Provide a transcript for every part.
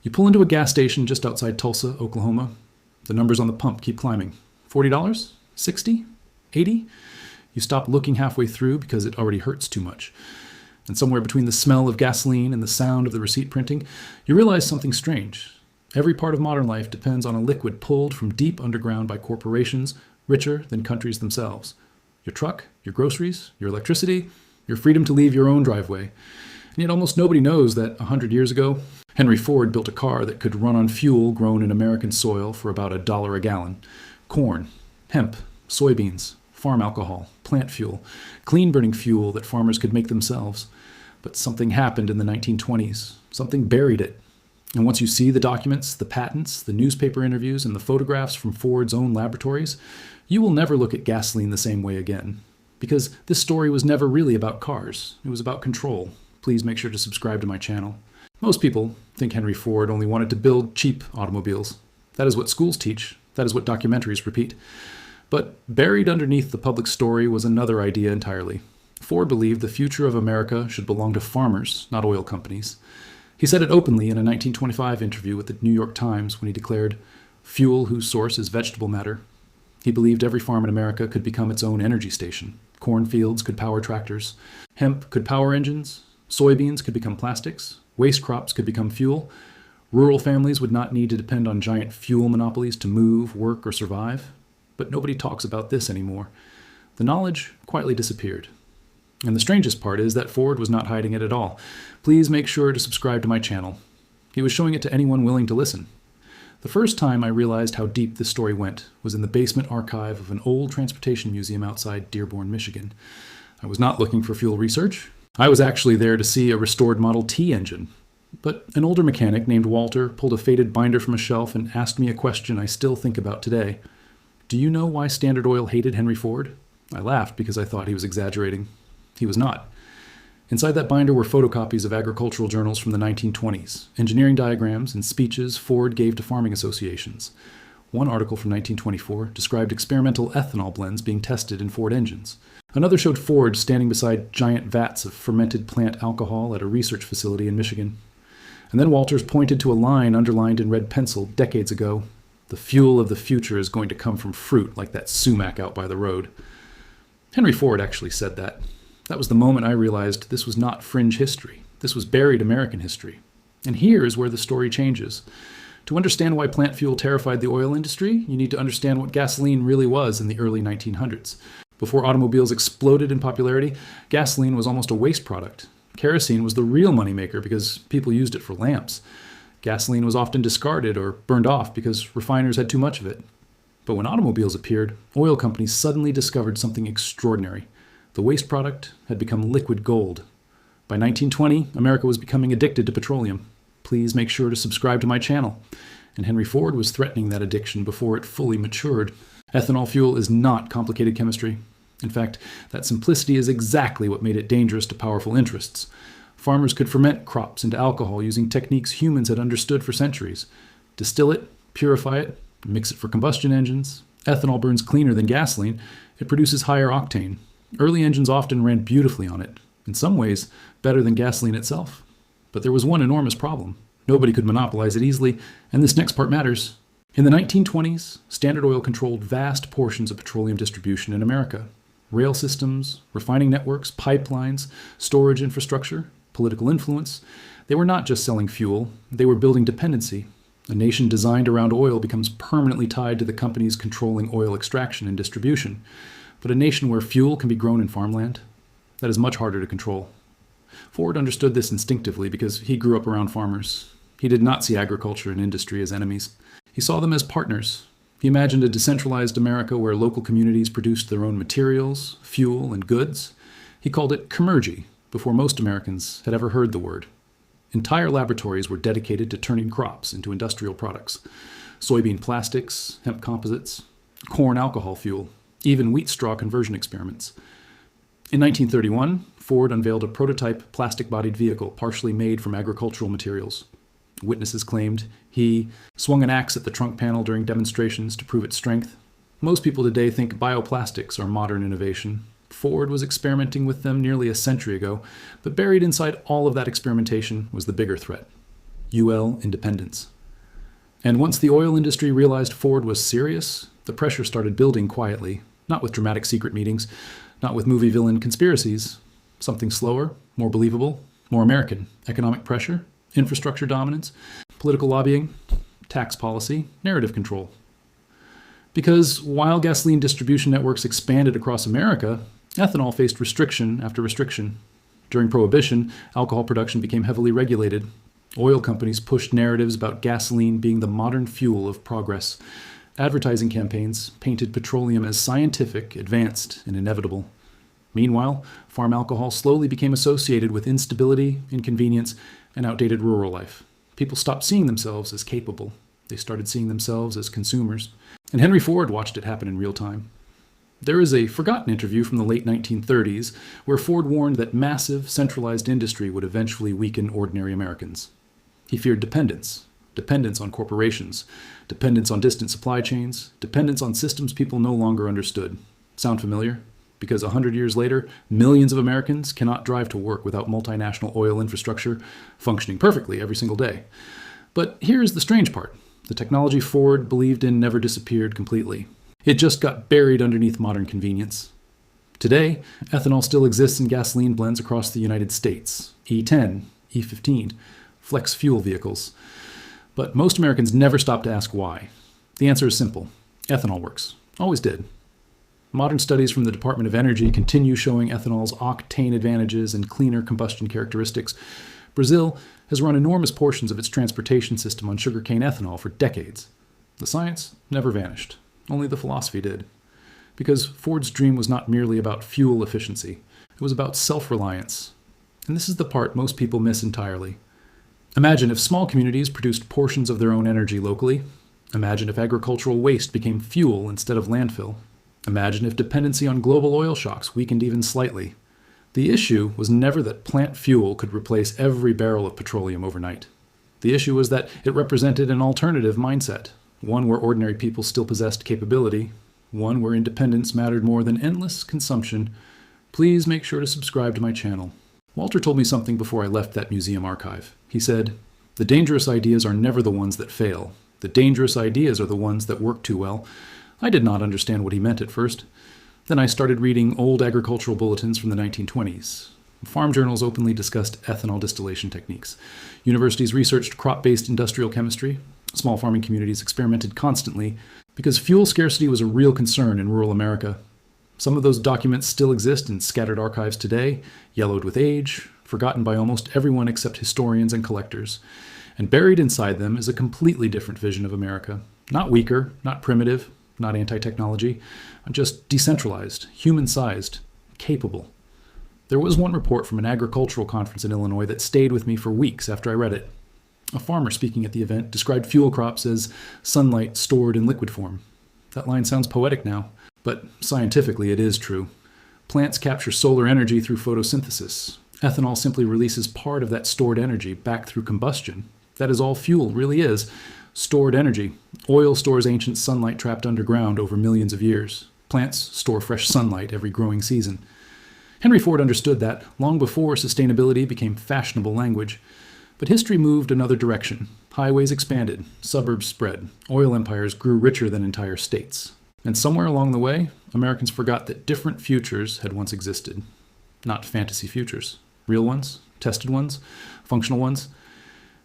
You pull into a gas station just outside Tulsa, Oklahoma. The numbers on the pump keep climbing. $40? $60? $80? You stop looking halfway through because it already hurts too much. And somewhere between the smell of gasoline and the sound of the receipt printing, you realize something strange. Every part of modern life depends on a liquid pulled from deep underground by corporations richer than countries themselves. Your truck, your groceries, your electricity, your freedom to leave your own driveway. And yet almost nobody knows that 100 years ago, Henry Ford built a car that could run on fuel grown in American soil for about $1 a gallon. Corn, hemp, soybeans, farm alcohol, plant fuel, clean-burning fuel that farmers could make themselves. But something happened in the 1920s. Something buried it. And once you see the documents, the patents, the newspaper interviews, and the photographs from Ford's own laboratories, you will never look at gasoline the same way again. Because this story was never really about cars. It was about control. Please make sure to subscribe to my channel. Most people think Henry Ford only wanted to build cheap automobiles. That is what schools teach. That is what documentaries repeat. But buried underneath the public story was another idea entirely. Ford believed the future of America should belong to farmers, not oil companies. He said it openly in a 1925 interview with the New York Times when he declared, "Fuel whose source is vegetable matter." He believed every farm in America could become its own energy station. Cornfields could power tractors. Hemp could power engines. Soybeans could become plastics. Waste crops could become fuel. Rural families would not need to depend on giant fuel monopolies to move, work, or survive. But nobody talks about this anymore. The knowledge quietly disappeared. And the strangest part is that Ford was not hiding it at all. Please make sure to subscribe to my channel. He was showing it to anyone willing to listen. The first time I realized how deep this story went was in the basement archive of an old transportation museum outside Dearborn, Michigan. I was not looking for fuel research. I was actually there to see a restored Model T engine. But an older mechanic named Walter pulled a faded binder from a shelf and asked me a question I still think about today. "Do you know why Standard Oil hated Henry Ford?" I laughed because I thought he was exaggerating. He was not. Inside that binder were photocopies of agricultural journals from the 1920s, engineering diagrams, and speeches Ford gave to farming associations. One article from 1924 described experimental ethanol blends being tested in Ford engines. Another showed Ford standing beside giant vats of fermented plant alcohol at a research facility in Michigan. And then Walters pointed to a line underlined in red pencil decades ago. "The fuel of the future is going to come from fruit like that sumac out by the road." Henry Ford actually said that. That was the moment I realized this was not fringe history. This was buried American history. And here is where the story changes. To understand why plant fuel terrified the oil industry, you need to understand what gasoline really was in the early 1900s. Before automobiles exploded in popularity, gasoline was almost a waste product. Kerosene was the real moneymaker because people used it for lamps. Gasoline was often discarded or burned off because refiners had too much of it. But when automobiles appeared, oil companies suddenly discovered something extraordinary. The waste product had become liquid gold. By 1920, America was becoming addicted to petroleum. Please make sure to subscribe to my channel. And Henry Ford was threatening that addiction before it fully matured. Ethanol fuel is not complicated chemistry. In fact, that simplicity is exactly what made it dangerous to powerful interests. Farmers could ferment crops into alcohol using techniques humans had understood for centuries. Distill it, purify it, mix it for combustion engines. Ethanol burns cleaner than gasoline. It produces higher octane. Early engines often ran beautifully on it, in some ways better than gasoline itself. But there was one enormous problem. Nobody could monopolize it easily, and this next part matters. In the 1920s, Standard Oil controlled vast portions of petroleum distribution in America. Rail systems, refining networks, pipelines, storage infrastructure, political influence. They were not just selling fuel, they were building dependency. A nation designed around oil becomes permanently tied to the companies controlling oil extraction and distribution. But a nation where fuel can be grown in farmland, that is much harder to control. Ford understood this instinctively because he grew up around farmers. He did not see agriculture and industry as enemies. He saw them as partners. He imagined a decentralized America where local communities produced their own materials, fuel, and goods. He called it chemurgy before most Americans had ever heard the word. Entire laboratories were dedicated to turning crops into industrial products. Soybean plastics, hemp composites, corn alcohol fuel, even wheat straw conversion experiments. In 1931, Ford unveiled a prototype plastic-bodied vehicle partially made from agricultural materials. Witnesses claimed he swung an axe at the trunk panel during demonstrations to prove its strength. Most people today think bioplastics are modern innovation. Ford was experimenting with them nearly a century ago, but buried inside all of that experimentation was the bigger threat. UL independence. And once the oil industry realized Ford was serious, the pressure started building quietly, not with dramatic secret meetings, not with movie villain conspiracies. Something slower, more believable, more American. Economic pressure, infrastructure dominance, political lobbying, tax policy, narrative control. Because while gasoline distribution networks expanded across America, ethanol faced restriction after restriction. During Prohibition, alcohol production became heavily regulated. Oil companies pushed narratives about gasoline being the modern fuel of progress. Advertising campaigns painted petroleum as scientific, advanced, and inevitable. Meanwhile, farm alcohol slowly became associated with instability, inconvenience, and outdated rural life. People stopped seeing themselves as capable. They started seeing themselves as consumers. And Henry Ford watched it happen in real time. There is a forgotten interview from the late 1930s where Ford warned that massive, centralized industry would eventually weaken ordinary Americans. He feared dependence on corporations, dependence on distant supply chains, dependence on systems people no longer understood. Sound familiar? Because 100 years later, millions of Americans cannot drive to work without multinational oil infrastructure functioning perfectly every single day. But here's the strange part. The technology Ford believed in never disappeared completely. It just got buried underneath modern convenience. Today, ethanol still exists in gasoline blends across the United States, E10, E15, flex fuel vehicles. But most Americans never stop to ask why. The answer is simple. Ethanol works. Always did. Modern studies from the Department of Energy continue showing ethanol's octane advantages and cleaner combustion characteristics. Brazil has run enormous portions of its transportation system on sugarcane ethanol for decades. The science never vanished. Only the philosophy did. Because Ford's dream was not merely about fuel efficiency. It was about self-reliance. And this is the part most people miss entirely. Imagine if small communities produced portions of their own energy locally. Imagine if agricultural waste became fuel instead of landfill. Imagine if dependency on global oil shocks weakened even slightly. The issue was never that plant fuel could replace every barrel of petroleum overnight. The issue was that it represented an alternative mindset, one where ordinary people still possessed capability, one where independence mattered more than endless consumption. Please make sure to subscribe to my channel. Walter told me something before I left that museum archive. He said, "The dangerous ideas are never the ones that fail. The dangerous ideas are the ones that work too well." I did not understand what he meant at first. Then I started reading old agricultural bulletins from the 1920s. Farm journals openly discussed ethanol distillation techniques. Universities researched crop-based industrial chemistry. Small farming communities experimented constantly because fuel scarcity was a real concern in rural America. Some of those documents still exist in scattered archives today, yellowed with age, forgotten by almost everyone except historians and collectors. And buried inside them is a completely different vision of America. Not weaker, not primitive, not anti-technology, just decentralized, human-sized, capable. There was one report from an agricultural conference in Illinois that stayed with me for weeks after I read it. A farmer speaking at the event described fuel crops as sunlight stored in liquid form. That line sounds poetic now, but scientifically it is true. Plants capture solar energy through photosynthesis. Ethanol simply releases part of that stored energy back through combustion. That is all fuel really is. Stored energy. Oil stores ancient sunlight trapped underground over millions of years. Plants store fresh sunlight every growing season. Henry Ford understood that long before sustainability became fashionable language. But history moved another direction. Highways expanded, suburbs spread, oil empires grew richer than entire states. And somewhere along the way, Americans forgot that different futures had once existed. Not fantasy futures. Real ones, tested ones, functional ones.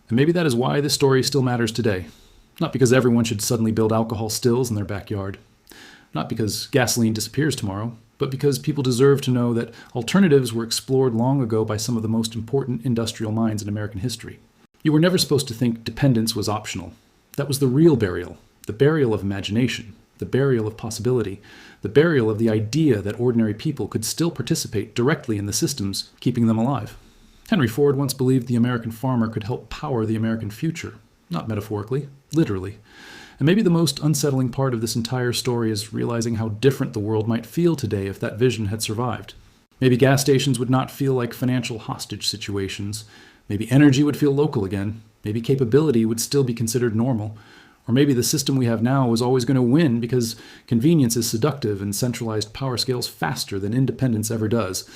And maybe that is why this story still matters today. Not because everyone should suddenly build alcohol stills in their backyard. Not because gasoline disappears tomorrow, but because people deserve to know that alternatives were explored long ago by some of the most important industrial minds in American history. You were never supposed to think dependence was optional. That was the real burial, the burial of imagination, the burial of possibility, the burial of the idea that ordinary people could still participate directly in the systems keeping them alive. Henry Ford once believed the American farmer could help power the American future, not metaphorically, literally. And maybe the most unsettling part of this entire story is realizing how different the world might feel today if that vision had survived. Maybe gas stations would not feel like financial hostage situations. Maybe energy would feel local again. Maybe capability would still be considered normal. Or maybe the system we have now is always going to win because convenience is seductive and centralized power scales faster than independence ever does.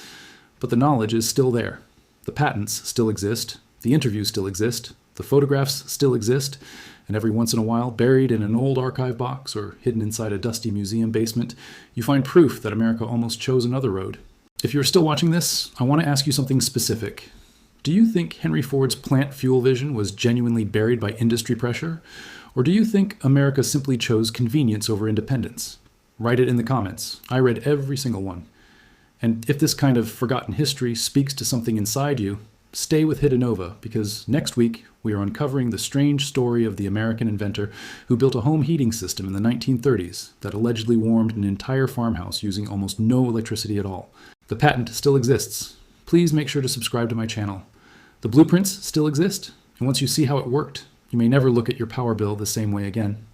But the knowledge is still there. The patents still exist. The interviews still exist. The photographs still exist, and every once in a while, buried in an old archive box or hidden inside a dusty museum basement, you find proof that America almost chose another road. If you're still watching this, I want to ask you something specific. Do you think Henry Ford's plant fuel vision was genuinely buried by industry pressure? Or do you think America simply chose convenience over independence? Write it in the comments. I read every single one. And if this kind of forgotten history speaks to something inside you, stay with Hiddenova, because next week we are uncovering the strange story of the American inventor who built a home heating system in the 1930s that allegedly warmed an entire farmhouse using almost no electricity at all. The patent still exists. Please make sure to subscribe to my channel. The blueprints still exist, and once you see how it worked, you may never look at your power bill the same way again.